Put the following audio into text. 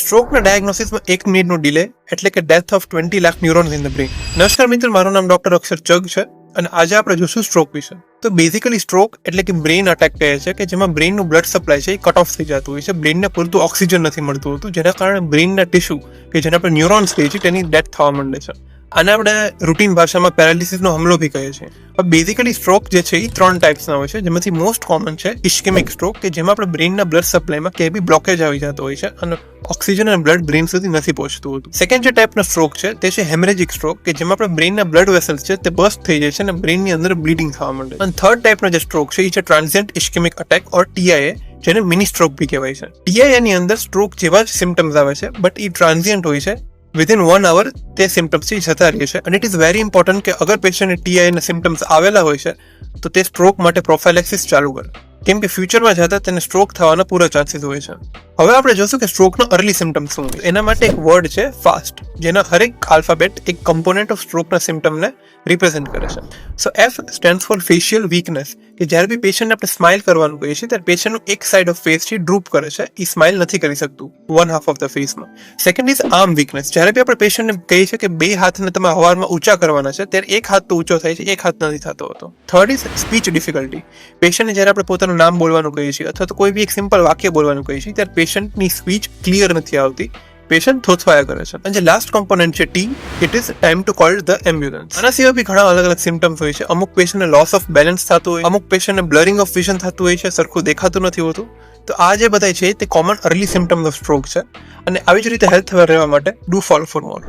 સ્ટ્રોકના ડાયગ્નોસિસમાં 1 મિનિટનો ડિલે એટલે કે death of 20 lakh neurons in the brain. નમસ્કાર મિત્રો, મારું નામ ડોક્ટર અક્ષર ચગ છે અને આજે આપણે જોશું સ્ટ્રોક વિશે. તો બેઝિકલી સ્ટ્રોક એટલે કે બ્રેઇન અટેક કહે છે કે જેમાં બ્રેઇનનું બ્લડ સપ્લાય છે એ કટ ઓફ થઈ જતું હોય છે. બ્રેઇનને પૂરતું ઓક્સિજન નથી મળતું હોતું, જેના કારણે બ્રેઇનના ટિશ્યુ કે જેને આપણે ન્યુરોન્સ કહીએ છીએ તેની ડેથ થવા માંડે છે. આને આપણે રૂટીન ભાષામાં પેરાલિસિસનો હમલો બી કહીએ છીએ. હવે બેઝિકલી સ્ટ્રોક જે છે એ 3 ટાઈપ્સના હોય છે, જેમાંથી મોસ્ટ કોમન છે ઇસ્કેમિક સ્ટ્રોક, કે જેમાં આપણે બ્રેઇનના બ્લડ સપ્લાયમાં ક્યાંય બી બ્લોકેજ આવી જતો હોય છે અને ઓક્સિજન અને બ્લડ બ્રેઇન સુધી નથી પહોંચતું હોતું. સેકન્ડ જે ટાઈપનો સ્ટ્રોક છે તે છે હેમરેજિક સ્ટ્રોક, કે જેમાં આપણે બ્રેઇનના બ્લડ વેસલ્સ છે તે બર્સ્ટ થઈ જાય છે અને બ્રેઇનની અંદર બ્લીડિંગ થવા માંડે. અને થર્ડ ટાઈપનો જે સ્ટ્રોક છે એ છે ટ્રાન્ઝિયન્ટ ઇસ્કેમિક અટેક ઓર TIA, જેને મિની સ્ટ્રોક બી કહેવાય છે. TIA ની અંદર સ્ટ્રોક જેવા જ સિમ્ટમ્સ આવે છે, બટ એ ટ્રાન્ઝિયન્ટ હોય છે. વિધિન 1 hour તે સિમ્ટમ્સથી જતા રહે છે. અને ઇટ ઇઝ વેરી ઇમ્પોર્ટન્ટ કે અગર પેશન્ટને TIA ના સિમ્ટમ્સ આવેલા હોય છે તો તે સ્ટ્રોક માટે પ્રોફાઇલેક્સિસ ચાલુ કરે, કેમ કે ફ્યુચરમાં જતા તેને સ્ટ્રોક થવાના પૂરા ચાન્સીસ હોય છે. હવે આપણે જોશું કે સ્ટ્રોકનો અર્લી સિમ્ટમ્સ શું હોય. એના માટે એક વર્ડ છે ફાસ્ટ, જેના હરેક આલ્ફાબેટ એક કમ્પોનેન્ટ ઓફ સ્ટ્રોકના સિમ્ટમને રિપ્રેઝેન્ટ કરે છે. So F stands for facial weakness, કે જ્યારે બી પેશન્ટને આપણે સ્માઇલ કરવાનું કહીએ છીએ ત્યારે પેશન્ટનું એક સાઇડ ઓફ ફેસ છે ડ્રૂપ કરે છે, એ સ્માઇલ નથી કરી શકતું વન હાફ ઓફ ધ ફેસમાં. સેકન્ડ ઇઝ આર્મ વીકનેસ, જ્યારે બી આપણે પેશન્ટને કહીએ છીએ કે 2 હાથને તમે હવામાં ઊંચા કરવાના છે ત્યારે એક હાથ તો ઊંચો થાય છે, એક હાથ નથી થતો હોતો. થર્ડ ઇઝ સ્પીચ ડિફિકલ્ટી, પેશન્ટને જ્યારે આપણે પોતાનું નામ બોલવાનું કહીએ છીએ અથવા તો કોઈ બી એક સિમ્પલ વાક્ય બોલવાનું કહીએ છીએ ત્યારે પેશન્ટની સ્પીચ ક્લિયર નથી આવતી, પેશન્ટ થોથવાયા કરે છે. અને જે લાસ્ટ કોમ્પોનેન્ટ છે T, it is time to call the ambulance. આના સિવાય બી ઘણા અલગ અલગ સિમ્ટમ્સ હોય છે. અમુક પેશન્ટને લોસ ઓફ બેલેન્સ થતું હોય, અમુક પેશન્ટને બ્લરિંગ ઓફ વિઝન થતું હોય છે, સરખું દેખાતું નથી હોતું. તો આ જે બધા છે તે common early symptoms of stroke છે. અને આવી જ રીતે હેલ્થ અવેર રહેવા માટે ડુ ફોલો ફોર મોર.